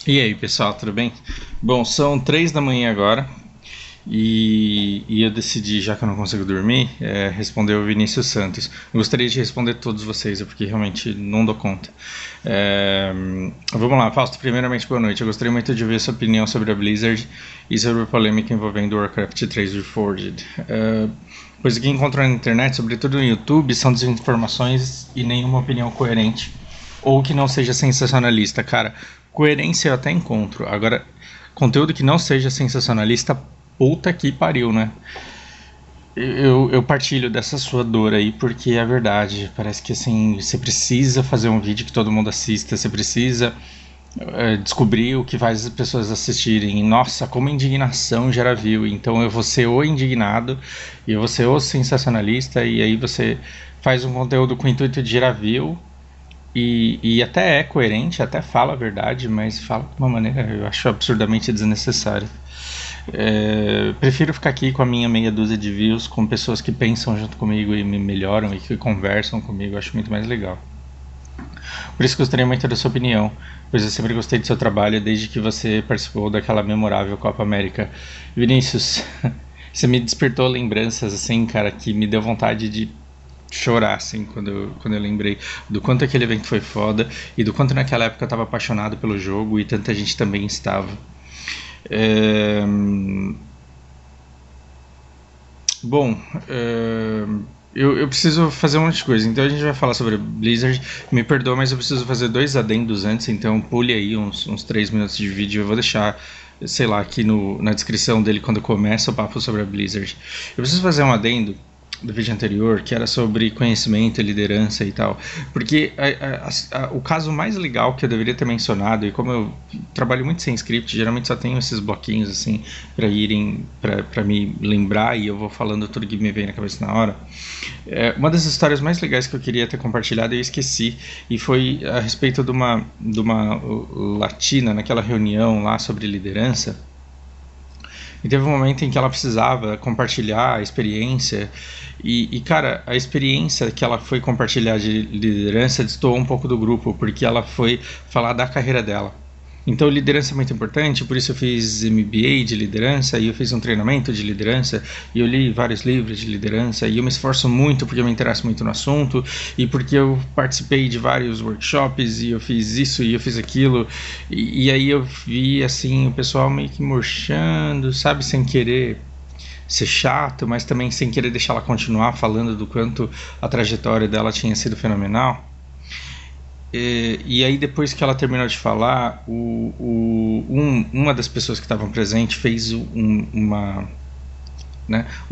E aí, pessoal, tudo bem? Bom, são 3 da manhã agora e eu decidi, já que eu não consigo dormir, responder o Vinícius Santos. Eu gostaria de responder todos vocês, porque realmente não dou conta. É, Vamos lá, Fausto, primeiramente, boa noite. Eu gostaria muito de ver sua opinião sobre a Blizzard e sobre a polêmica envolvendo Warcraft 3 Reforged. Pois o que encontro na internet, sobretudo no YouTube, são desinformações e nenhuma opinião coerente ou que não seja sensacionalista. Cara, coerência eu até encontro. Agora, conteúdo que não seja sensacionalista, puta que pariu, né? Eu partilho dessa sua dor aí, porque é verdade. Parece que assim, você precisa fazer um vídeo que todo mundo assista, você precisa descobrir o que faz as pessoas assistirem. Nossa, como indignação gera view. Então eu vou ser o indignado e eu vou ser o sensacionalista, e aí você faz um conteúdo com o intuito de gerar view e até é coerente, até fala a verdade, mas fala de uma maneira, eu acho absurdamente desnecessária. Prefiro ficar aqui com a minha meia dúzia de views, com pessoas que pensam junto comigo e me melhoram e que conversam comigo, eu acho muito mais legal. Por isso gostaria muito da sua opinião, pois eu sempre gostei do seu trabalho desde que você participou daquela memorável Copa América. Vinícius, você me despertou lembranças assim, cara, que me deu vontade de chorar, assim, quando eu lembrei do quanto aquele evento foi foda e do quanto naquela época eu estava apaixonado pelo jogo e tanta gente também estava. É... Bom, eu preciso fazer um monte de coisa, então a gente vai falar sobre a Blizzard. Me perdoa, mas eu preciso fazer dois adendos antes, então pule aí uns 3 minutos de vídeo. Eu vou deixar, sei lá, aqui na descrição dele quando começa o papo sobre a Blizzard. Eu preciso fazer um adendo do vídeo anterior, que era sobre conhecimento, liderança e tal. Porque o caso mais legal que eu deveria ter mencionado, e como eu trabalho muito sem script, geralmente só tenho esses bloquinhos assim para me lembrar e eu vou falando tudo que me vem na cabeça na hora. Uma das histórias mais legais que eu queria ter compartilhado eu esqueci, e foi a respeito de uma latina naquela reunião lá sobre liderança. E teve um momento em que ela precisava compartilhar a experiência. Cara, a experiência que ela foi compartilhar de liderança destoou um pouco do grupo, porque ela foi falar da carreira dela. Então, liderança é muito importante, por isso eu fiz MBA de liderança, e eu fiz um treinamento de liderança, e eu li vários livros de liderança, e eu me esforço muito porque eu me interesso muito no assunto, e porque eu participei de vários workshops, e eu fiz isso, e eu fiz aquilo, e aí eu vi, assim, o pessoal meio que murchando, sabe, sem querer ser chato, mas também sem querer deixar ela continuar falando do quanto a trajetória dela tinha sido fenomenal. E aí depois que ela terminou de falar, uma das pessoas que estavam presentes fez um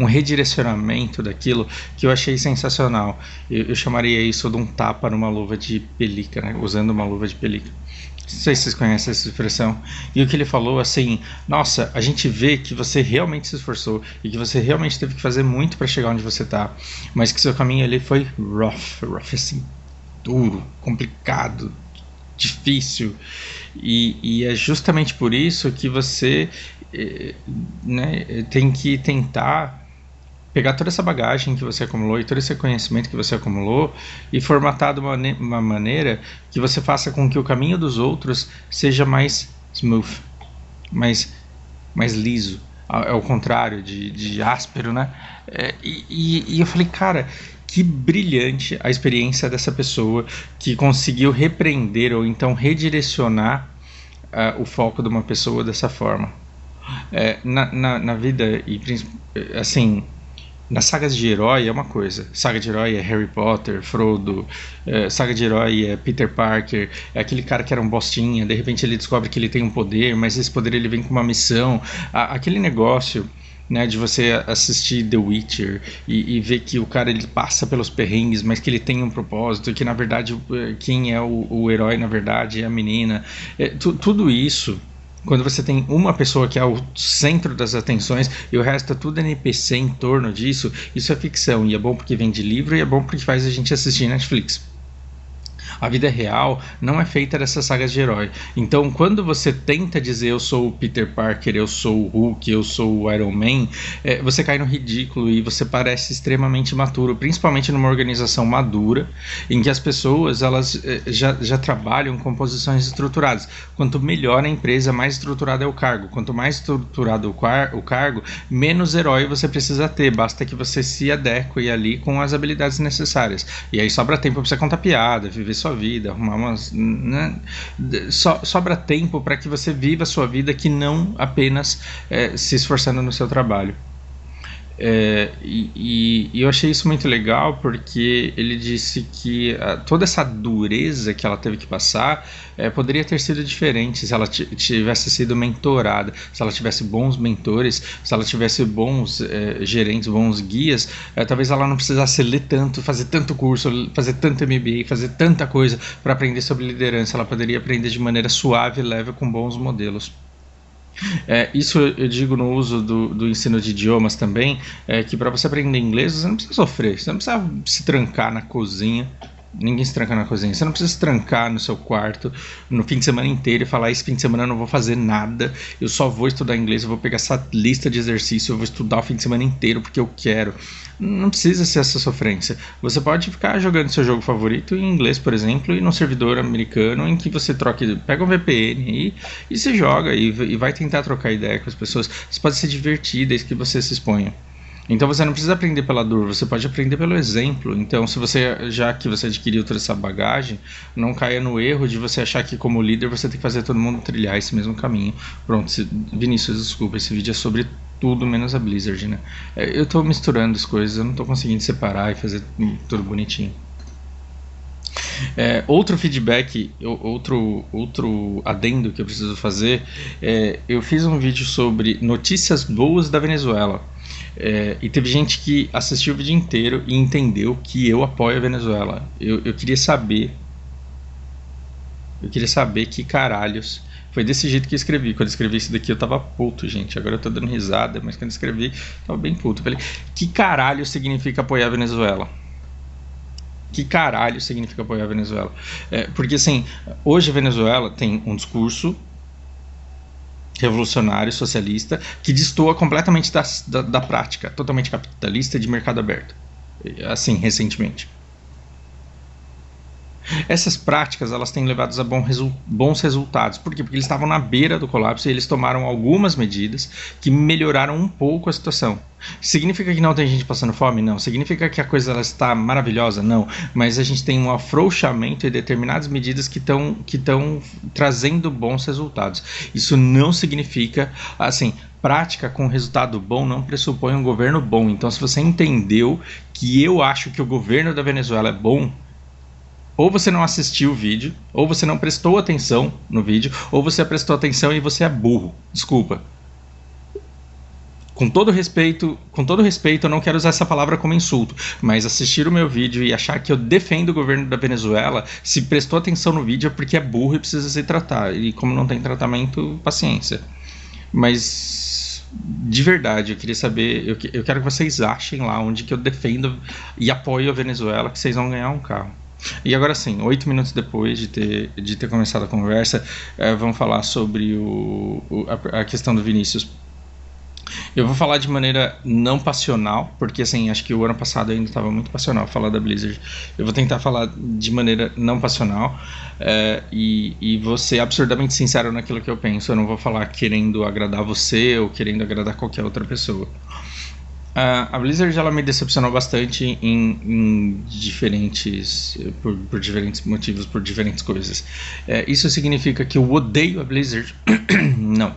redirecionamento daquilo que eu achei sensacional. Eu chamaria isso de um tapa numa luva de pelica, né? Usando uma luva de pelica. Não sei se vocês conhecem essa expressão. E o que ele falou assim: nossa, a gente vê que você realmente se esforçou e que você realmente teve que fazer muito para chegar onde você está, mas que seu caminho ali foi rough assim, duro, complicado, difícil. E é justamente por isso que você tem que tentar pegar toda essa bagagem que você acumulou e todo esse conhecimento que você acumulou e formatar de uma maneira que você faça com que o caminho dos outros seja mais smooth, mais, mais liso, ao contrário de áspero, né? E eu falei, cara, que brilhante a experiência dessa pessoa que conseguiu repreender ou então redirecionar o foco de uma pessoa dessa forma. Na vida, e assim, nas sagas de herói é uma coisa. Saga de herói é Harry Potter, Frodo. Saga de herói é Peter Parker. É aquele cara que era um bostinha. De repente ele descobre que ele tem um poder, mas esse poder ele vem com uma missão. Aquele negócio, né, de você assistir The Witcher e ver que o cara ele passa pelos perrengues, mas que ele tem um propósito, que na verdade quem é o herói na verdade é a menina. Tudo isso, quando você tem uma pessoa que é o centro das atenções e o resto é tudo NPC em torno disso, isso é ficção. E é bom porque vem de livro e é bom porque faz a gente assistir Netflix. A vida real não é feita dessas sagas de herói. Então, quando você tenta dizer eu sou o Peter Parker, eu sou o Hulk, eu sou o Iron Man, você cai no ridículo e você parece extremamente imaturo, principalmente numa organização madura, em que as pessoas elas já trabalham com posições estruturadas. Quanto melhor a empresa, mais estruturado é o cargo. Quanto mais estruturado o cargo, menos herói você precisa ter. Basta que você se adeque ali com as habilidades necessárias. E aí sobra tempo para você contar piada, viver sua vida, arrumar umas... Né? Sobra tempo para que você viva a sua vida, que não apenas se esforçando no seu trabalho. E eu achei isso muito legal, porque ele disse que toda essa dureza que ela teve que passar poderia ter sido diferente se ela tivesse sido mentorada, se ela tivesse bons mentores, se ela tivesse bons gerentes, bons guias. Talvez ela não precisasse ler tanto, fazer tanto curso, fazer tanto MBA, fazer tanta coisa para aprender sobre liderança. Ela poderia aprender de maneira suave e leve com bons modelos. Isso eu digo no uso do ensino de idiomas também, que para você aprender inglês você não precisa sofrer, você não precisa se trancar na cozinha. Ninguém se tranca na cozinha. Você não precisa se trancar no seu quarto no fim de semana inteiro e falar: esse fim de semana eu não vou fazer nada, eu só vou estudar inglês, eu vou pegar essa lista de exercício, eu vou estudar o fim de semana inteiro porque eu quero. Não precisa ser essa sofrência. Você pode ficar jogando seu jogo favorito em inglês, por exemplo, e num servidor americano em que você pega um VPN e se joga e vai tentar trocar ideia com as pessoas. Isso pode ser divertido, desde que você se exponha. Então você não precisa aprender pela dor, você pode aprender pelo exemplo. Então, já que você adquiriu toda essa bagagem, não caia no erro de você achar que como líder você tem que fazer todo mundo trilhar esse mesmo caminho. Pronto, Vinícius, desculpa, esse vídeo é sobre tudo menos a Blizzard, né? Eu tô misturando as coisas, eu não tô conseguindo separar e fazer tudo bonitinho. Outro feedback, outro adendo que eu preciso fazer, eu fiz um vídeo sobre notícias boas da Venezuela. E teve gente que assistiu o vídeo inteiro e entendeu que eu apoio a Venezuela. Eu queria saber que caralhos. Foi desse jeito que eu escrevi. Quando eu escrevi isso daqui eu tava puto, gente. Agora eu tô dando risada, mas quando eu escrevi eu tava bem puto. Eu falei: que caralho significa apoiar a Venezuela? Que caralho significa apoiar a Venezuela? Porque assim, hoje a Venezuela tem um discurso revolucionário, socialista, que destoa completamente da prática, totalmente capitalista, de mercado aberto, assim, recentemente. Essas práticas elas têm levado a bons resultados. Por quê? Porque eles estavam na beira do colapso e eles tomaram algumas medidas que melhoraram um pouco a situação. Significa que não tem gente passando fome? Não. Significa que a coisa ela está maravilhosa? Não. Mas a gente tem um afrouxamento e determinadas medidas que estão trazendo bons resultados. Isso não significa, assim, prática com resultado bom não pressupõe um governo bom. Então, se você entendeu que eu acho que o governo da Venezuela é bom, ou você não assistiu o vídeo, ou você não prestou atenção no vídeo, ou você prestou atenção e você é burro. Desculpa. Com todo respeito, eu não quero usar essa palavra como insulto, mas assistir o meu vídeo e achar que eu defendo o governo da Venezuela, se prestou atenção no vídeo é porque é burro e precisa se tratar. E como não tem tratamento, paciência. Mas de verdade, eu queria saber, eu quero que vocês achem lá onde que eu defendo e apoio a Venezuela, que vocês vão ganhar um carro. E agora sim, 8 minutos depois de ter começado a conversa, vamos falar sobre a questão do Vinícius. Eu vou falar de maneira não passional, porque assim, acho que o ano passado ainda estava muito passional falar da Blizzard. Eu vou tentar falar de maneira não passional e vou ser absurdamente sincero naquilo que eu penso. Eu não vou falar querendo agradar você ou querendo agradar qualquer outra pessoa. A Blizzard ela me decepcionou bastante por diferentes motivos, por diferentes coisas. Isso significa que eu odeio a Blizzard? Não.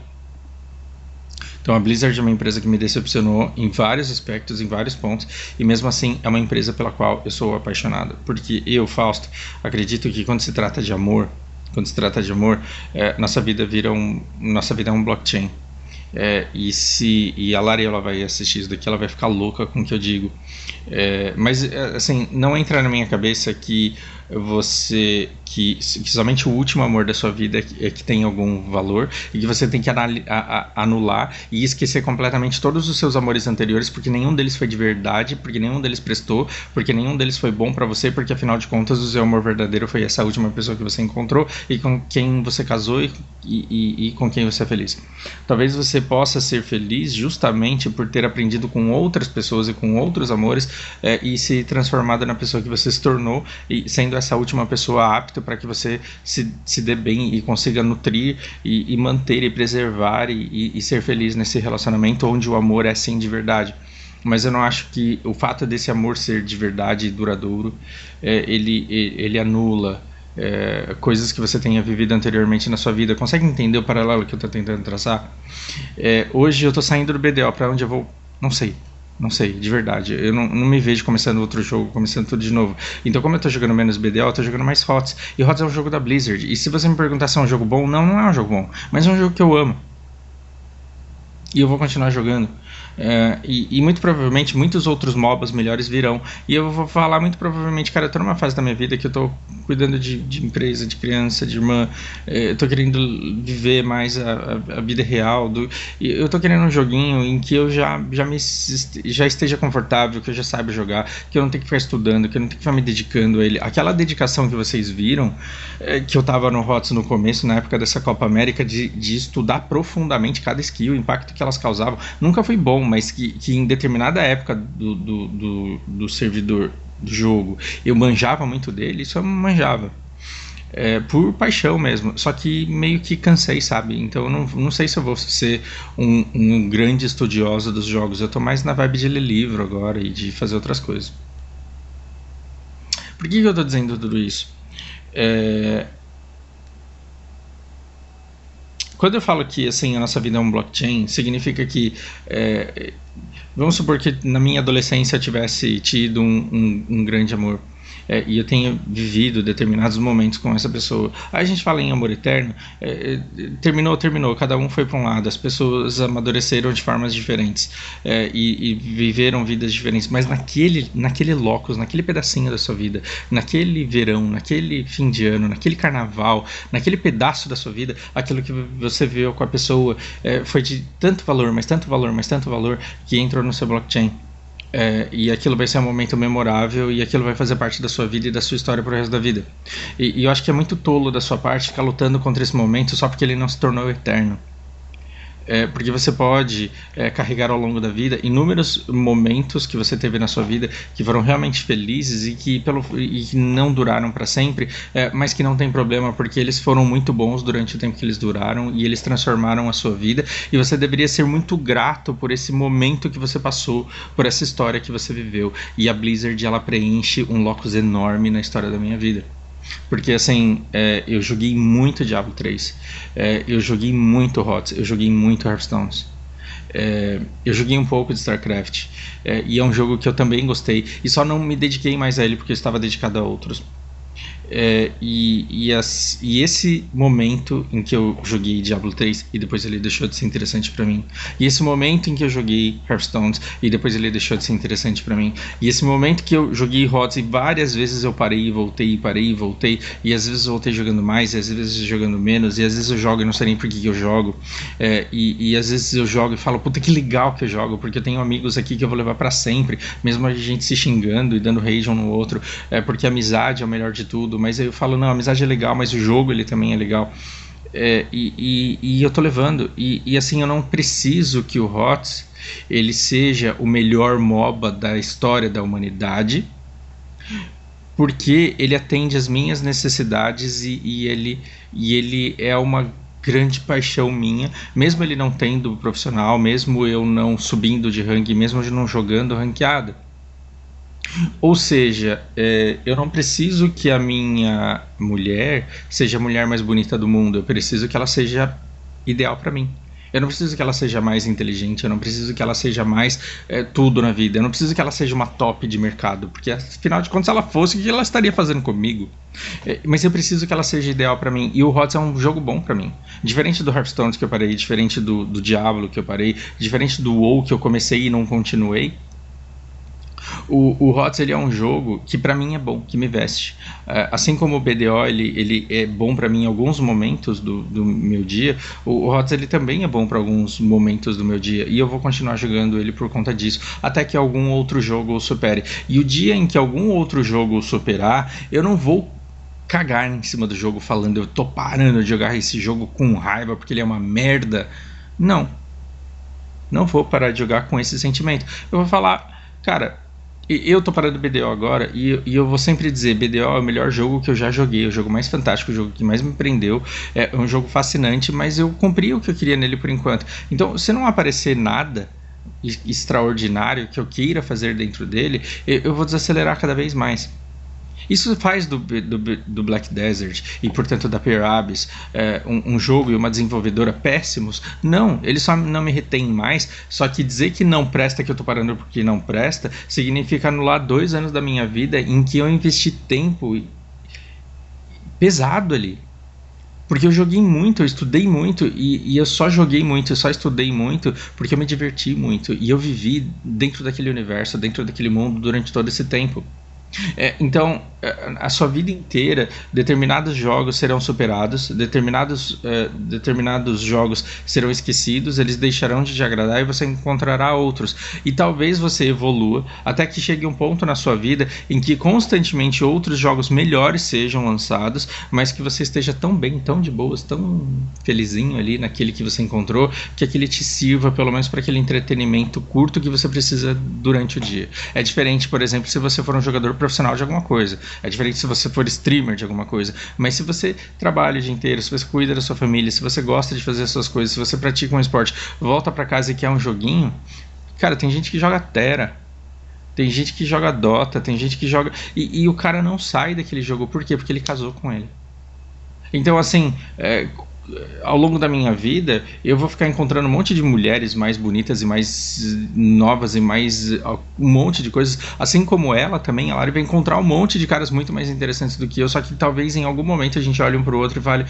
Então a Blizzard é uma empresa que me decepcionou em vários aspectos, em vários pontos, e mesmo assim é uma empresa pela qual eu sou apaixonado. Porque eu, Fausto, acredito que quando se trata de amor, nossa vida é um blockchain. E a Lari ela vai assistir isso daqui, ela vai ficar louca com o que eu digo. Mas assim, não entra na minha cabeça que que somente o último amor da sua vida é que tem algum valor e que você tem que anular e esquecer completamente todos os seus amores anteriores, porque nenhum deles foi de verdade, porque nenhum deles prestou, porque nenhum deles foi bom pra você, porque afinal de contas o seu amor verdadeiro foi essa última pessoa que você encontrou e com quem você casou e com quem você é feliz. Talvez você possa ser feliz justamente por ter aprendido com outras pessoas e com outros amores e se transformado na pessoa que você se tornou, e sendo essa última pessoa apta para que você se dê bem e consiga nutrir e manter e preservar e ser feliz nesse relacionamento onde o amor é sim de verdade. Mas eu não acho que o fato desse amor ser de verdade e duradouro ele anula coisas que você tenha vivido anteriormente na sua vida. Consegue entender o paralelo que eu estou tentando traçar? Hoje eu estou saindo do BDO, para onde eu vou? Não sei. Não sei, de verdade. Eu não me vejo começando outro jogo, começando tudo de novo. Então, como eu tô jogando menos BDO, eu tô jogando mais HOTS. E HOTS é um jogo da Blizzard. E se você me perguntar se é um jogo bom, não é um jogo bom. Mas é um jogo que eu amo. E eu vou continuar jogando. E muito provavelmente muitos outros MOBAs melhores virão. E eu vou falar muito provavelmente, cara, eu tô numa fase da minha vida que eu tô cuidando de empresa, de criança, de irmã. Eu tô querendo viver mais a vida real. Eu tô querendo um joguinho em que eu já esteja confortável, que eu já saiba jogar, que eu não tenho que ficar estudando, que eu não tenho que ficar me dedicando a ele. Aquela dedicação que vocês viram, que eu tava no HOTS no começo, na época dessa Copa América, de estudar profundamente cada skill, o impacto que elas causavam, nunca foi bom, mas que em determinada época do servidor do jogo eu manjava muito dele, isso eu manjava. Por paixão mesmo, só que meio que cansei, sabe? Então eu não sei se eu vou ser um grande estudioso dos jogos. Eu tô mais na vibe de ler livro agora e de fazer outras coisas. Por que eu tô dizendo tudo isso? Quando eu falo que assim, a nossa vida é um blockchain, significa que vamos supor que na minha adolescência eu tivesse tido um grande amor. E eu tenho vivido determinados momentos com essa pessoa. Aí a gente fala em amor eterno. Terminou, cada um foi para um lado. As pessoas amadureceram de formas diferentes e viveram vidas diferentes. Mas naquele locus, naquele pedacinho da sua vida, naquele verão, naquele fim de ano, naquele carnaval, naquele pedaço da sua vida, aquilo que você viu com a pessoa foi de tanto valor, mas tanto valor, mas tanto valor, que entrou no seu blockchain. E aquilo vai ser um momento memorável e aquilo vai fazer parte da sua vida e da sua história pro resto da vida. E eu acho que é muito tolo da sua parte ficar lutando contra esse momento só porque ele não se tornou eterno. Porque você pode carregar ao longo da vida inúmeros momentos que você teve na sua vida que foram realmente felizes e que não duraram para sempre, mas que não tem problema porque eles foram muito bons durante o tempo que eles duraram e eles transformaram a sua vida, e você deveria ser muito grato por esse momento que você passou, por essa história que você viveu. E a Blizzard, ela preenche um locus enorme na história da minha vida. Porque assim, eu joguei muito Diablo 3, eu joguei muito HOTS, eu joguei muito Hearthstones, eu joguei um pouco de StarCraft, e é um jogo que eu também gostei, e só não me dediquei mais a ele porque eu estava dedicado a outros. E esse momento em que eu joguei Diablo 3 e depois ele deixou de ser interessante pra mim, e esse momento em que eu joguei Hearthstone e depois ele deixou de ser interessante pra mim, e esse momento que eu joguei HOTS e várias vezes eu parei e voltei, parei e voltei, e às vezes eu voltei jogando mais, e às vezes jogando menos, e às vezes eu jogo e não sei nem por que eu jogo, e às vezes eu jogo e falo, puta que legal que eu jogo, porque eu tenho amigos aqui que eu vou levar pra sempre, mesmo a gente se xingando e dando rage um no outro, porque a amizade é o melhor de tudo. Mas aí eu falo, não, a amizade é legal, mas o jogo ele também é legal. E eu tô levando. E assim, eu não preciso que o HOTS ele seja o melhor MOBA da história da humanidade, porque ele atende às minhas necessidades e ele é uma grande paixão minha, mesmo ele não tendo profissional, mesmo eu não subindo de ranking, mesmo eu não jogando ranqueada. Ou seja, eu não preciso que a minha mulher seja a mulher mais bonita do mundo, eu preciso que ela seja ideal para mim. Eu não preciso que ela seja mais inteligente, eu não preciso que ela seja mais tudo na vida, eu não preciso que ela seja uma top de mercado, porque afinal de contas, se ela fosse, o que ela estaria fazendo comigo? Mas eu preciso que ela seja ideal para mim, e o HOTS é um jogo bom para mim. Diferente do Hearthstone que eu parei, diferente do Diablo que eu parei, diferente do WoW que eu comecei e não continuei, O HOTS, ele é um jogo que pra mim é bom, que me veste. Assim como o BDO ele é bom pra mim em alguns momentos do meu dia, o HOTS ele também é bom pra alguns momentos do meu dia. E eu vou continuar jogando ele por conta disso, até que algum outro jogo o supere. E o dia em que algum outro jogo o superar, eu não vou cagar em cima do jogo falando eu tô parando de jogar esse jogo com raiva porque ele é uma merda. Não, não vou parar de jogar com esse sentimento. Eu vou falar, cara, eu tô parando do BDO agora e eu vou sempre dizer, BDO é o melhor jogo que eu já joguei, o jogo mais fantástico, o jogo que mais me prendeu, é um jogo fascinante, mas eu cumpri o que eu queria nele por enquanto. Então, se não aparecer nada extraordinário que eu queira fazer dentro dele, eu vou desacelerar cada vez mais. Isso faz do Black Desert e, portanto, da Peer Abyss um jogo e uma desenvolvedora péssimos. Não, eles só não me retêm mais. Só que dizer que não presta, que eu tô parando porque não presta, significa anular 2 anos da minha vida em que eu investi tempo pesado ali. Porque eu joguei muito, eu estudei muito e eu só joguei muito, eu só estudei muito porque eu me diverti muito. E eu vivi dentro daquele universo, dentro daquele mundo durante todo esse tempo. Então, a sua vida inteira, determinados jogos serão superados, determinados jogos serão esquecidos, eles deixarão de te agradar e você encontrará outros. E talvez você evolua até que chegue um ponto na sua vida em que constantemente outros jogos melhores sejam lançados, mas que você esteja tão bem, tão de boas, tão felizinho ali naquele que você encontrou, que aquele te sirva pelo menos para aquele entretenimento curto que você precisa durante o dia. É diferente, por exemplo, se você for um jogador profissional de alguma coisa. É diferente se você for streamer de alguma coisa. Mas se você trabalha o dia inteiro, se você cuida da sua família, se você gosta de fazer as suas coisas, se você pratica um esporte, volta pra casa e quer um joguinho, cara, tem gente que joga Terra, tem gente que joga Dota, tem gente que joga... E o cara não sai daquele jogo. Por quê? Porque ele casou com ele. Então, assim... ao longo da minha vida, eu vou ficar encontrando um monte de mulheres mais bonitas e mais novas e mais um monte de coisas, assim como ela também, a Lari vai encontrar um monte de caras muito mais interessantes do que eu, só que talvez em algum momento a gente olhe um pro outro e fale,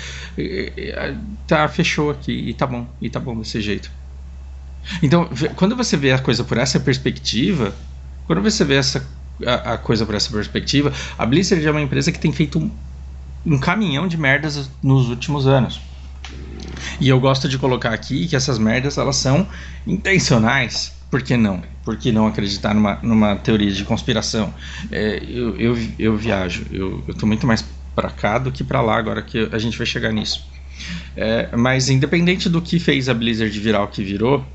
tá, fechou aqui, e tá bom desse jeito. Então, quando você vê a coisa por essa perspectiva, a Blizzard é uma empresa que tem feito um caminhão de merdas nos últimos anos. E eu gosto de colocar aqui que essas merdas, elas são intencionais. Por que não? Por que não acreditar numa teoria de conspiração? Eu viajo. Eu tô muito mais pra cá do que pra lá agora que a gente vai chegar nisso. Mas independente do que fez a Blizzard virar o que virou,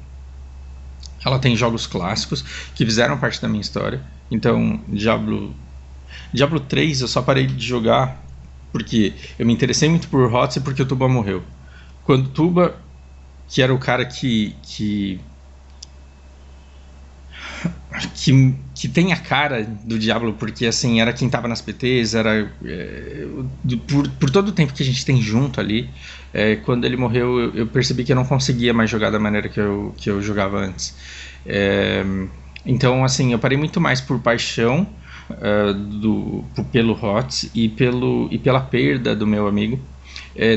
ela tem jogos clássicos que fizeram parte da minha história. Então, Diablo 3 eu só parei de jogar porque eu me interessei muito por HOTS e porque o Tuba morreu. Quando Tuba, que era o cara que tem a cara do Diablo, porque assim, era quem tava nas PTs, era por todo o tempo que a gente tem junto ali, quando ele morreu eu percebi que eu não conseguia mais jogar da maneira que eu jogava antes. Então assim, eu parei muito mais por paixão pelo HOTS e pela perda do meu amigo,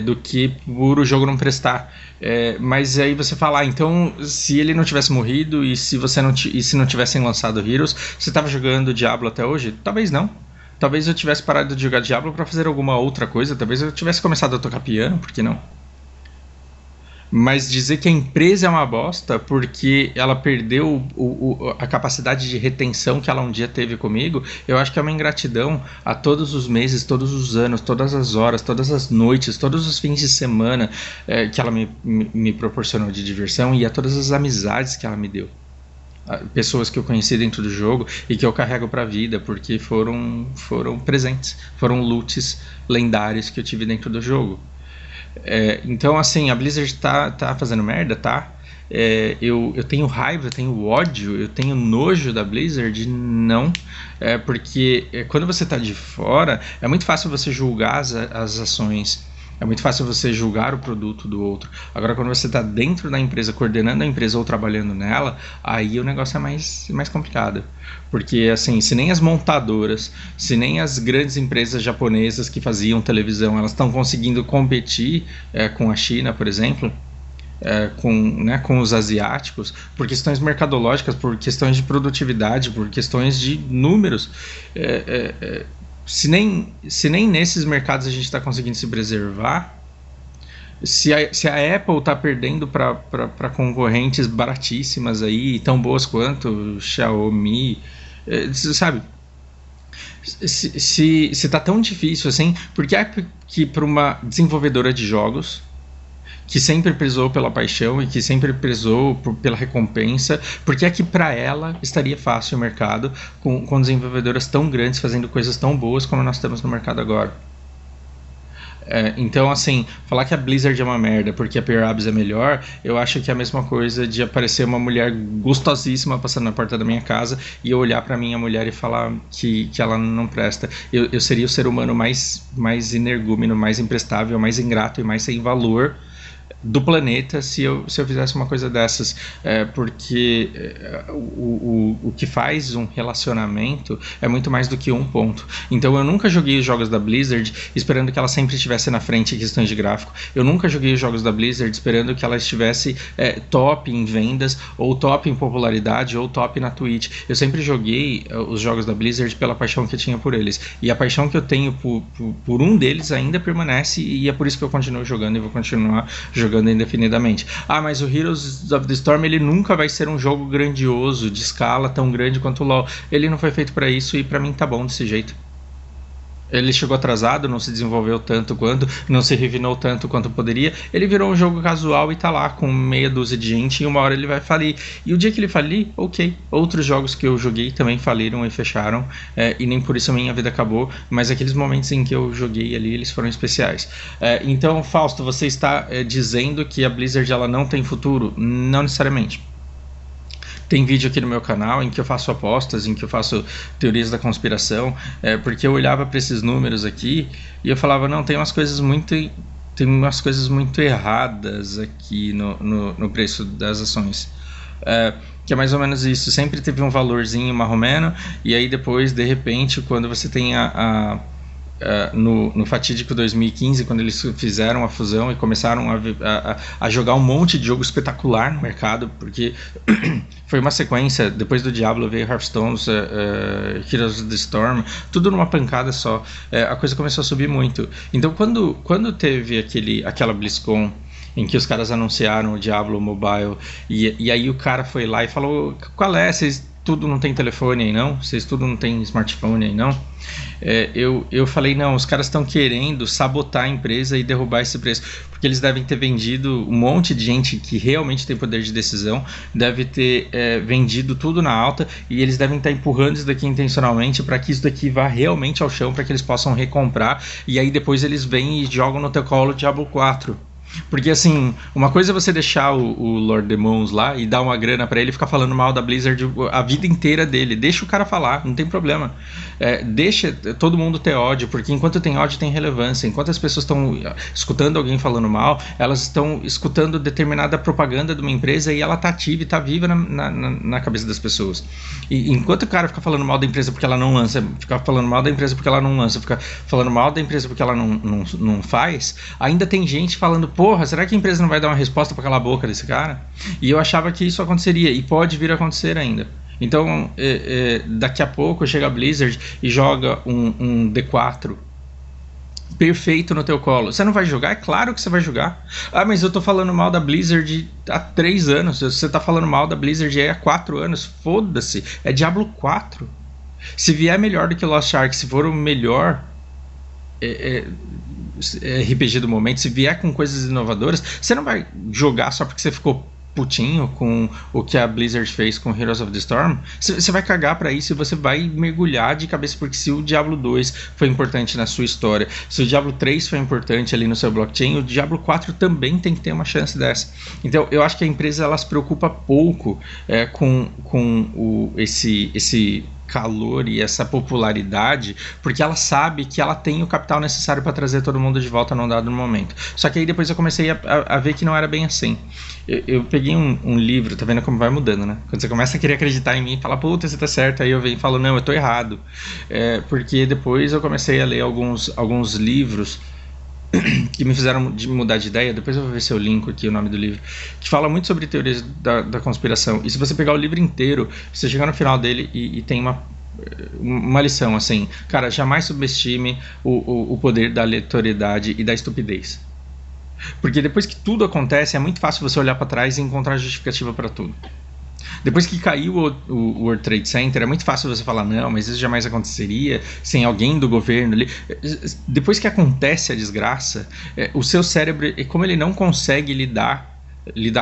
do que por o jogo não prestar. Mas aí você fala, então se ele não tivesse morrido e se não tivessem lançado Heroes, você estava jogando Diablo até hoje? Talvez não. Talvez eu tivesse parado de jogar Diablo para fazer alguma outra coisa. Talvez eu tivesse começado a tocar piano, por que não? Mas dizer que a empresa é uma bosta porque ela perdeu a capacidade de retenção que ela um dia teve comigo, eu acho que é uma ingratidão a todos os meses, todos os anos, todas as horas, todas as noites, todos os fins de semana que ela me proporcionou de diversão, e a todas as amizades que ela me deu. Pessoas que eu conheci dentro do jogo e que eu carrego pra vida porque foram presentes, foram loots lendários que eu tive dentro do jogo. Então assim, a Blizzard tá fazendo merda, tá? Eu tenho raiva, eu tenho ódio, eu tenho nojo da Blizzard? Não. Porque quando você tá de fora, é muito fácil você julgar as ações, é muito fácil você julgar o produto do outro. Agora, quando você está dentro da empresa, coordenando a empresa ou trabalhando nela, aí o negócio é mais complicado. Porque, assim, se nem as montadoras, se nem as grandes empresas japonesas que faziam televisão, elas estão conseguindo competir com a China, por exemplo, com os asiáticos, por questões mercadológicas, por questões de produtividade, por questões de números. Se nem nesses mercados a gente está conseguindo se preservar, se a Apple está perdendo para concorrentes baratíssimas aí, tão boas quanto Xiaomi, sabe? Se está tão difícil assim, por que é que para uma desenvolvedora de jogos que sempre prezou pela paixão e que sempre prezou pela recompensa, por que é que para ela estaria fácil o mercado com desenvolvedoras tão grandes fazendo coisas tão boas como nós temos no mercado agora? Então, assim, falar que a Blizzard é uma merda porque a Perabs é melhor, eu acho que é a mesma coisa de aparecer uma mulher gostosíssima passando na porta da minha casa e eu olhar pra minha mulher e falar que ela não presta. Eu seria o ser humano mais energúmeno, mais imprestável, mais ingrato e mais sem valor do planeta se eu fizesse uma coisa dessas, porque o que faz um relacionamento é muito mais do que um ponto. Então eu nunca joguei os jogos da Blizzard esperando que ela sempre estivesse na frente em questões de gráfico. Eu nunca joguei os jogos da Blizzard esperando que ela estivesse top em vendas, ou top em popularidade, ou top na Twitch. Eu sempre joguei os jogos da Blizzard pela paixão que eu tinha por eles, e a paixão que eu tenho por um deles ainda permanece, e é por isso que eu continuo jogando e vou continuar jogando indefinidamente. Mas o Heroes of the Storm ele nunca vai ser um jogo grandioso, de escala tão grande quanto o LoL. Ele não foi feito para isso e para mim tá bom desse jeito. Ele chegou atrasado, não se desenvolveu tanto quanto, não se refinou tanto quanto poderia. Ele virou um jogo casual e tá lá com meia dúzia de gente e uma hora ele vai falir. E o dia que ele falir, ok. Outros jogos que eu joguei também faliram e fecharam, e nem por isso a minha vida acabou, mas aqueles momentos em que eu joguei ali, eles foram especiais. Então, Fausto, você está dizendo que a Blizzard ela não tem futuro? Não necessariamente. Tem vídeo aqui no meu canal em que eu faço apostas, em que eu faço teorias da conspiração, porque eu olhava para esses números aqui e eu falava, não, tem umas coisas muito erradas aqui no preço das ações. Que é mais ou menos isso, sempre teve um valorzinho marromeno, e aí depois, de repente, quando você tem no fatídico 2015, quando eles fizeram a fusão e começaram a jogar um monte de jogo espetacular no mercado, porque foi uma sequência, depois do Diablo veio Hearthstone, Heroes of the Storm, tudo numa pancada só, a coisa começou a subir muito. Então quando teve aquela BlizzCon em que os caras anunciaram o Diablo Mobile, e aí o cara foi lá e falou, qual é, vocês tudo não tem telefone aí não? Vocês tudo não tem smartphone aí não? Eu falei, não, os caras estão querendo sabotar a empresa e derrubar esse preço, porque eles devem ter vendido um monte de gente que realmente tem poder de decisão, deve ter vendido tudo na alta, e eles devem estar empurrando isso daqui intencionalmente para que isso daqui vá realmente ao chão, para que eles possam recomprar, e aí depois eles vêm e jogam no teu colo o Diablo 4. Porque assim, uma coisa é você deixar o Lord Demons lá e dar uma grana pra ele ficar falando mal da Blizzard a vida inteira dele. Deixa o cara falar, não tem problema. Deixa todo mundo ter ódio, porque enquanto tem ódio tem relevância. Enquanto as pessoas estão escutando alguém falando mal, elas estão escutando determinada propaganda de uma empresa e ela tá ativa e tá viva na cabeça das pessoas. E enquanto o cara fica falando mal da empresa porque ela não lança, fica falando mal da empresa porque ela não lança, fica falando mal da empresa porque ela não faz, ainda tem gente falando, porra, será que a empresa não vai dar uma resposta para calar a boca desse cara? E eu achava que isso aconteceria, e pode vir a acontecer ainda. Então, daqui a pouco chega a Blizzard e joga um D4 perfeito no teu colo. Você não vai jogar? É claro que você vai jogar. Mas eu tô falando mal da Blizzard há 3 anos. Você tá falando mal da Blizzard há 4 anos. Foda-se. É Diablo 4. Se vier melhor do que Lost Ark, se for o melhor RPG do momento, se vier com coisas inovadoras, você não vai jogar só porque você ficou putinho com o que a Blizzard fez com Heroes of the Storm. Você vai cagar pra isso e você vai mergulhar de cabeça, porque se o Diablo 2 foi importante na sua história, se o Diablo 3 foi importante ali no seu blockchain, o Diablo 4 também tem que ter uma chance dessa. Então eu acho que a empresa ela se preocupa pouco com esse calor e essa popularidade, porque ela sabe que ela tem o capital necessário para trazer todo mundo de volta num dado momento. Só que aí depois eu comecei a ver que não era bem assim. Eu peguei um livro, tá vendo como vai mudando, né? Quando você começa a querer acreditar em mim e falar, puta, você tá certo, aí eu venho e falo, não, eu tô errado. Porque depois eu comecei a ler alguns livros que me fizeram mudar de ideia. Depois eu vou ver se eu linko aqui o nome do livro, que fala muito sobre teorias da conspiração. E se você pegar o livro inteiro, você chega no final dele e tem uma lição assim: cara, jamais subestime o poder da aleatoriedade e da estupidez. Porque depois que tudo acontece, é muito fácil você olhar para trás e encontrar justificativa para tudo. Depois que caiu o World Trade Center, é muito fácil você falar, não, mas isso jamais aconteceria sem alguém do governo ali. Depois que acontece a desgraça, o seu cérebro, como ele não consegue lidar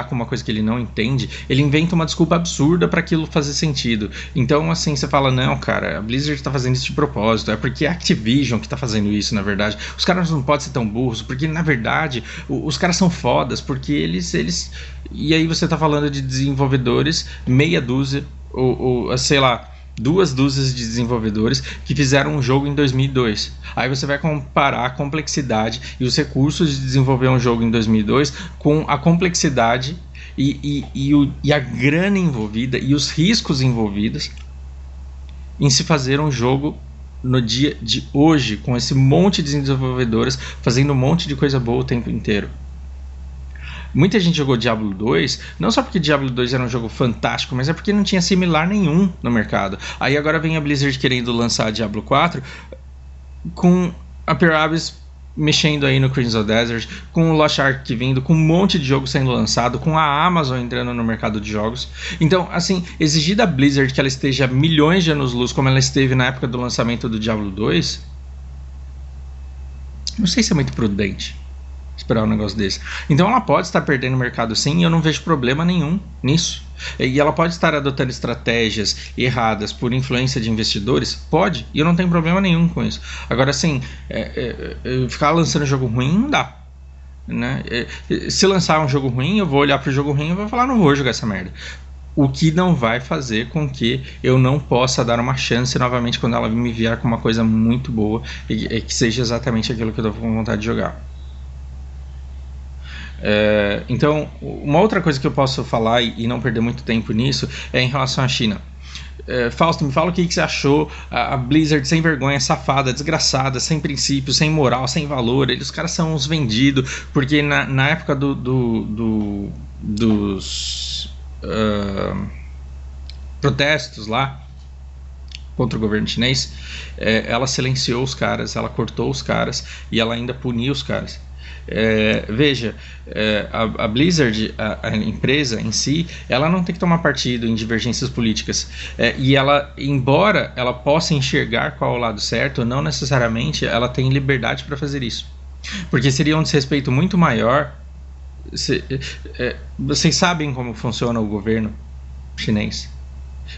com uma coisa que ele não entende, ele inventa uma desculpa absurda para aquilo fazer sentido. Então, assim, você fala, não, cara, a Blizzard tá fazendo isso de propósito, é porque é a Activision que tá fazendo isso, na verdade. Os caras não podem ser tão burros, porque, na verdade, os caras são fodas, porque eles... E aí você tá falando de desenvolvedores, meia dúzia, ou sei lá, 2 dúzias de desenvolvedores que fizeram um jogo em 2002. Aí você vai comparar a complexidade e os recursos de desenvolver um jogo em 2002 com a complexidade e a grana envolvida e os riscos envolvidos em se fazer um jogo no dia de hoje, com esse monte de desenvolvedores fazendo um monte de coisa boa o tempo inteiro. Muita gente jogou Diablo 2, não só porque Diablo 2 era um jogo fantástico, mas é porque não tinha similar nenhum no mercado. Aí agora vem a Blizzard querendo lançar Diablo 4 com a Perabis mexendo aí no Crimson Desert, com o Lost Ark vindo, com um monte de jogo sendo lançado, com a Amazon entrando no mercado de jogos. Então, assim, exigir da Blizzard que ela esteja milhões de anos-luz como ela esteve na época do lançamento do Diablo 2, não sei se é muito prudente esperar um negócio desse. Então ela pode estar perdendo o mercado sim, e eu não vejo problema nenhum nisso. E ela pode estar adotando estratégias erradas por influência de investidores? Pode, e eu não tenho problema nenhum com isso. Agora, assim, ficar lançando jogo ruim não dá. Né? Se lançar um jogo ruim, eu vou olhar pro jogo ruim e vou falar, não vou jogar essa merda. O que não vai fazer com que eu não possa dar uma chance novamente quando ela me vier com uma coisa muito boa e que seja exatamente aquilo que eu tô com vontade de jogar. Então, uma outra coisa que eu posso falar e não perder muito tempo nisso é em relação à China. Fausto, me fala o que você achou. A Blizzard sem vergonha, safada, desgraçada, sem princípio, sem moral, sem valor. Os caras são uns vendidos, porque na época dos protestos lá contra o governo chinês, ela silenciou os caras, ela cortou os caras e ela ainda puniu os caras. Veja, a Blizzard, a empresa em si, ela não tem que tomar partido em divergências políticas, e ela, embora ela possa enxergar qual é o lado certo, não necessariamente ela tem liberdade para fazer isso, porque seria um desrespeito muito maior. Vocês sabem como funciona o governo chinês,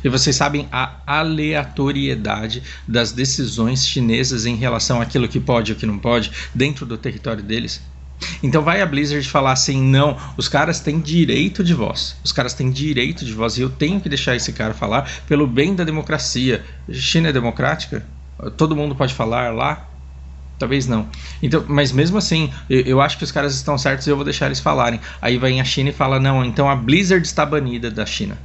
e vocês sabem a aleatoriedade das decisões chinesas em relação àquilo que pode e o que não pode dentro do território deles. Então vai a Blizzard falar assim, não, os caras têm direito de voz, e eu tenho que deixar esse cara falar pelo bem da democracia. China é democrática? Todo mundo pode falar lá? Talvez não. Então, mas mesmo assim, eu acho que os caras estão certos e eu vou deixar eles falarem. Aí vem a China e fala, não, então a Blizzard está banida da China.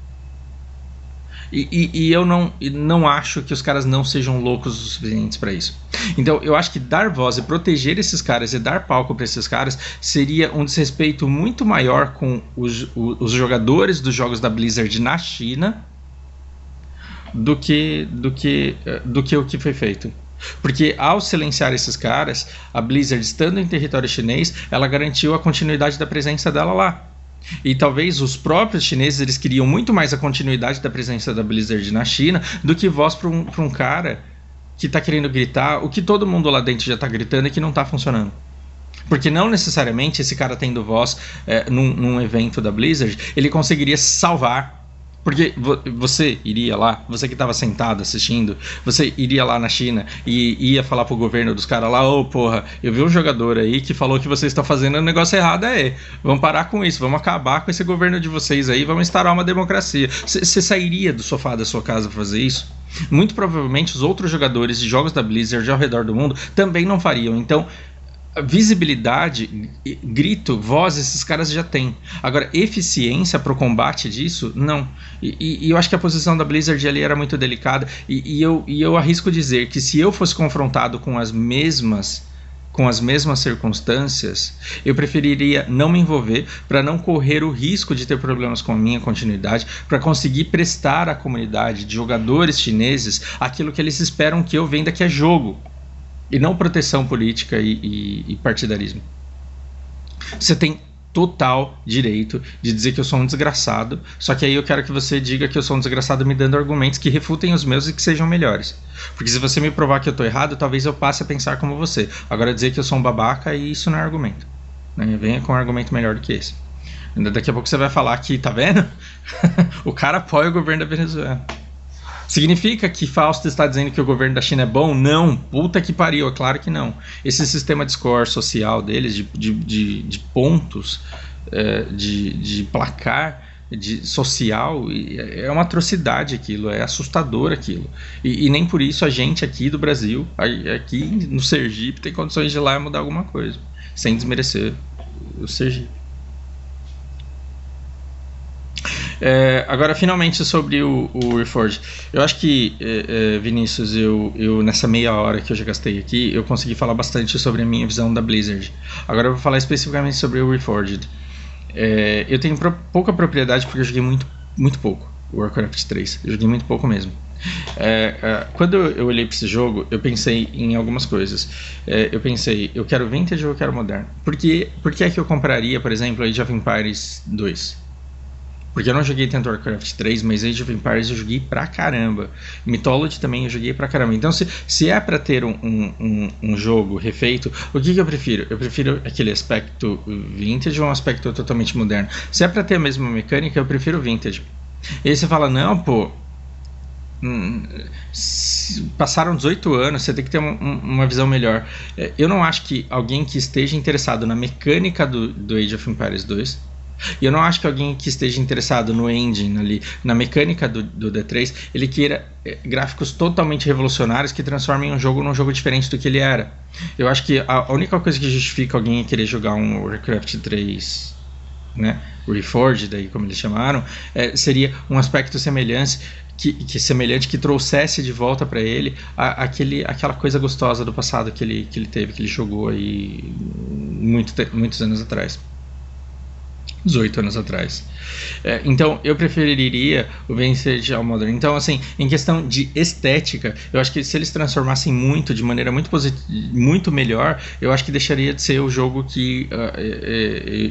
E eu não acho que os caras não sejam loucos o suficientes para isso. Então eu acho que dar voz e proteger esses caras e dar palco para esses caras seria um desrespeito muito maior com os jogadores dos jogos da Blizzard na China do que o que foi feito. Porque ao silenciar esses caras, a Blizzard, estando em território chinês, ela garantiu a continuidade da presença dela lá. E talvez os próprios chineses eles queriam muito mais a continuidade da presença da Blizzard na China do que voz para um cara que está querendo gritar o que todo mundo lá dentro já está gritando e que não está funcionando. Porque não necessariamente esse cara tendo voz num evento da Blizzard, ele conseguiria salvar. Porque você iria lá, você que estava sentado assistindo, você iria lá na China e ia falar pro governo dos caras lá, porra, eu vi um jogador aí que falou que vocês estão fazendo um negócio errado, vamos parar com isso, vamos acabar com esse governo de vocês aí, vamos instaurar uma democracia. Você sairia do sofá da sua casa para fazer isso? Muito provavelmente os outros jogadores de jogos da Blizzard ao redor do mundo também não fariam. Então, visibilidade, grito, voz, esses caras já têm. Agora, eficiência para o combate disso, não. E eu acho que a posição da Blizzard ali era muito delicada. E eu arrisco dizer que se eu fosse confrontado com as mesmas com as mesmas circunstâncias, eu preferiria não me envolver para não correr o risco de ter problemas com a minha continuidade, para conseguir prestar à comunidade de jogadores chineses aquilo que eles esperam que eu venda, que é jogo, e não proteção política e partidarismo. Você tem total direito de dizer que eu sou um desgraçado, só que aí eu quero que você diga que eu sou um desgraçado me dando argumentos que refutem os meus e que sejam melhores. Porque se você me provar que eu tô errado, talvez eu passe a pensar como você. Agora dizer que eu sou um babaca, isso não é argumento, né? Venha com um argumento melhor do que esse. Daqui a pouco você vai falar que, tá vendo? O cara apoia o governo da Venezuela. Significa que Fausto está dizendo que o governo da China é bom? Não, puta que pariu, é claro que não. Esse sistema de score social deles, de pontos, de placar, de social, é uma atrocidade aquilo, é assustador aquilo. E nem por isso a gente aqui do Brasil, aqui no Sergipe, tem condições de ir lá e mudar alguma coisa, sem desmerecer o Sergipe. Agora, finalmente, sobre o Reforged. Eu acho que, Vinícius, eu nessa meia hora que eu já gastei aqui, eu consegui falar bastante sobre a minha visão da Blizzard. Agora eu vou falar especificamente sobre o Reforged. Eu tenho pouca propriedade porque eu joguei muito pouco o Warcraft 3. Eu joguei muito pouco mesmo. Quando eu olhei para esse jogo, eu pensei em algumas coisas. Eu pensei, eu quero Vintage ou eu quero Modern? Por que é que eu compraria, por exemplo, Age of Empires 2? Porque eu não joguei tanto Warcraft 3, mas Age of Empires eu joguei pra caramba. Mythology também eu joguei pra caramba. Então, se é pra ter um jogo refeito, o que eu prefiro? Eu prefiro aquele aspecto vintage ou um aspecto totalmente moderno? Se é pra ter a mesma mecânica, eu prefiro vintage. E aí você fala, não, pô, passaram 18 anos, você tem que ter uma visão melhor. Eu não acho que alguém que esteja interessado na mecânica do Age of Empires 2, e eu não acho que alguém que esteja interessado no engine ali, na mecânica do D3, ele queira gráficos totalmente revolucionários que transformem um jogo num jogo diferente do que ele era. Eu acho que a única coisa que justifica alguém querer jogar um Warcraft 3, né, Reforged, aí, como eles chamaram, seria um aspecto semelhante que trouxesse de volta para ele aquela coisa gostosa do passado que ele teve, que ele jogou aí muitos anos atrás. 18 anos atrás. Então, eu preferiria o Vintage ao Modern. Então, assim, em questão de estética, eu acho que se eles transformassem de maneira muito melhor, eu acho que deixaria de ser o jogo que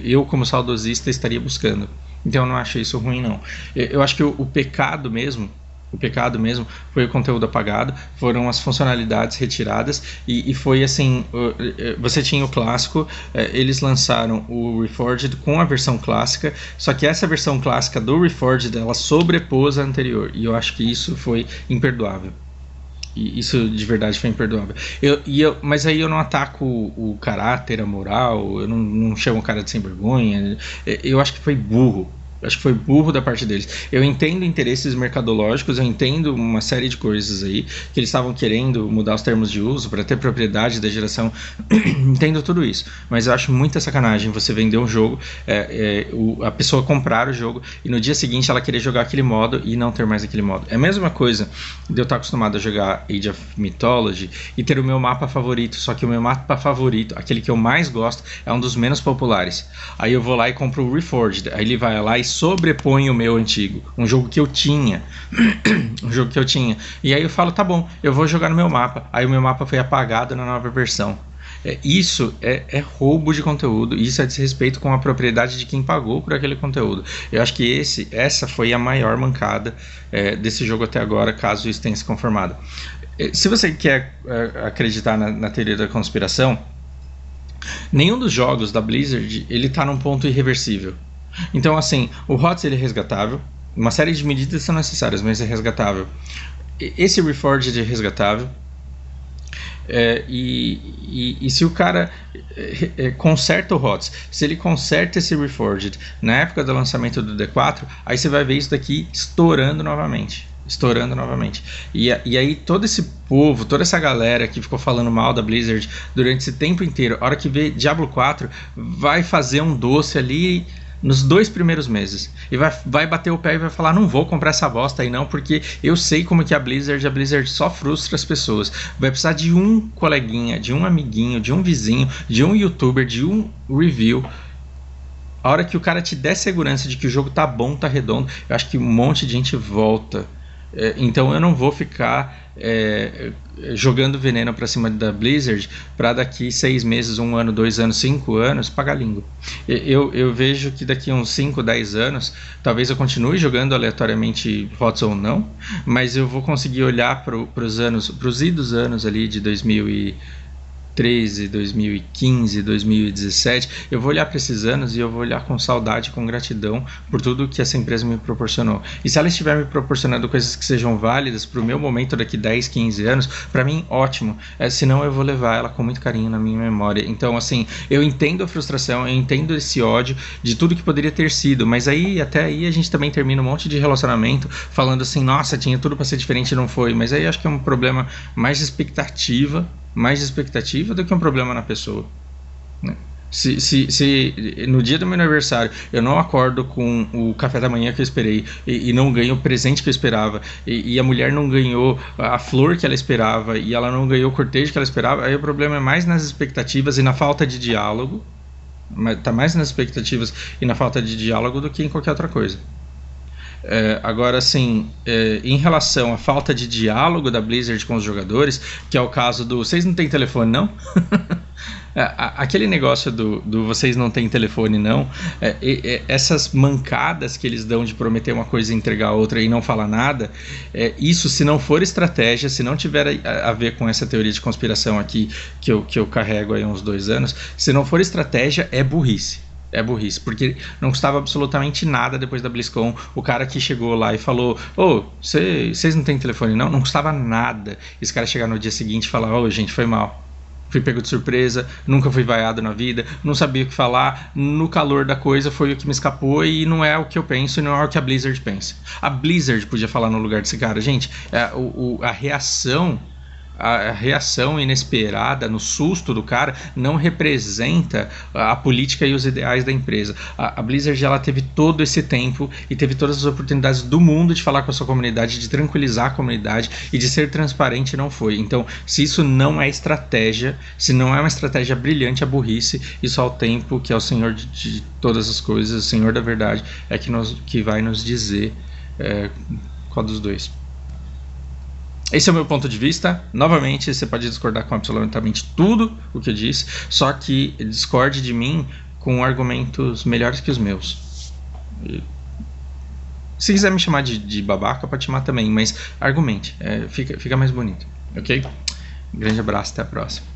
eu, como saudosista, estaria buscando. Então, eu não acho isso ruim, não. Eu acho que o pecado mesmo foi o conteúdo apagado, foram as funcionalidades retiradas e foi assim, você tinha o clássico, eles lançaram o Reforged com a versão clássica, só que essa versão clássica do Reforged, ela sobrepôs a anterior, e eu acho que isso foi imperdoável. E isso de verdade foi imperdoável. Mas aí eu não ataco o caráter, a moral, eu não chamo o cara de sem vergonha, eu acho que foi burro. Acho que foi burro da parte deles. Eu entendo interesses mercadológicos, eu entendo uma série de coisas aí, que eles estavam querendo mudar os termos de uso para ter propriedade da geração. Entendo tudo isso, mas eu acho muita sacanagem você vender um jogo, a pessoa comprar o jogo e no dia seguinte ela querer jogar aquele modo e não ter mais aquele modo. É a mesma coisa de eu estar acostumado a jogar Age of Mythology e ter o meu mapa favorito, só que o meu mapa favorito, aquele que eu mais gosto, é um dos menos populares. Aí eu vou lá e compro o Reforged, aí ele vai lá e sobrepõe o meu antigo, um jogo que eu tinha. E aí eu falo, tá bom, eu vou jogar no meu mapa. Aí o meu mapa foi apagado na nova versão. Isso é roubo de conteúdo, isso é desrespeito com a propriedade de quem pagou por aquele conteúdo. Eu acho que essa foi a maior mancada desse jogo até agora, caso isso tenha se conformado. Se você quer acreditar na teoria da conspiração, nenhum dos jogos da Blizzard ele tá num ponto irreversível. Então, assim, o HOTS ele é resgatável, uma série de medidas são necessárias, mas é resgatável. Esse Reforged é resgatável. E se o cara conserta o HOTS, se ele conserta esse Reforged na época do lançamento do D4, aí você vai ver isso daqui estourando novamente. E aí todo esse povo, toda essa galera que ficou falando mal da Blizzard durante esse tempo inteiro, a hora que vê Diablo 4, vai fazer um doce ali nos 2 primeiros meses. E vai bater o pé e vai falar, não vou comprar essa bosta aí não, porque eu sei como que a Blizzard só frustra as pessoas. Vai precisar de um coleguinha, de um amiguinho, de um vizinho, de um youtuber, de um review. A hora que o cara te der segurança de que o jogo tá bom, tá redondo, eu acho que um monte de gente volta. Então eu não vou ficar jogando veneno pra cima da Blizzard pra daqui 6 meses, 1 ano, 2 anos, 5 anos pagar língua. Eu vejo que daqui uns 5, 10 anos talvez eu continue jogando aleatoriamente HOTS ou não, mas eu vou conseguir olhar pros idos anos ali de 2013, 2015, 2017, eu vou olhar para esses anos e eu vou olhar com saudade, com gratidão por tudo que essa empresa me proporcionou. E se ela estiver me proporcionando coisas que sejam válidas para o meu momento daqui 10, 15 anos, para mim, ótimo. Senão eu vou levar ela com muito carinho na minha memória. Então, assim, eu entendo a frustração, eu entendo esse ódio de tudo que poderia ter sido, mas aí, até aí, a gente também termina um monte de relacionamento falando assim, nossa, tinha tudo para ser diferente e não foi. Mas aí acho que é um problema mais de expectativa do que um problema na pessoa, né? Se no dia do meu aniversário eu não acordo com o café da manhã que eu esperei e não ganho o presente que eu esperava e a mulher não ganhou a flor que ela esperava e ela não ganhou o cortejo que ela esperava, aí o problema é mais nas expectativas e na falta de diálogo. Tá mais nas expectativas e na falta de diálogo do que em qualquer outra coisa. Agora, assim, em relação à falta de diálogo da Blizzard com os jogadores, que é o caso do vocês não têm telefone não? Aquele negócio do vocês não têm telefone não, essas mancadas que eles dão de prometer uma coisa e entregar outra e não falar nada, isso, se não for estratégia, se não tiver a ver com essa teoria de conspiração aqui que eu carrego aí há uns 2 anos, se não for estratégia, é burrice. É burrice, porque não custava absolutamente nada depois da BlizzCon. O cara que chegou lá e falou, vocês não têm telefone não? Não custava nada esse cara chegar no dia seguinte e falar, gente, foi mal, fui pego de surpresa, nunca fui vaiado na vida, não sabia o que falar, no calor da coisa foi o que me escapou e não é o que eu penso e não é o que a Blizzard pensa. A Blizzard podia falar no lugar desse cara. Gente, a reação inesperada no susto do cara não representa a política e os ideais da empresa. A Blizzard, ela teve todo esse tempo e teve todas as oportunidades do mundo de falar com a sua comunidade, de tranquilizar a comunidade e de ser transparente, não foi. Então, se isso não é estratégia, se não é uma estratégia brilhante, é burrice, e só o tempo, que é o Senhor de todas as coisas, o Senhor da verdade, é que vai nos dizer qual dos dois. Esse é o meu ponto de vista. Novamente, você pode discordar com absolutamente tudo o que eu disse, só que discorde de mim com argumentos melhores que os meus. Se quiser me chamar de babaca, pode chamar também, mas argumente, fica mais bonito, ok? Um grande abraço, até a próxima.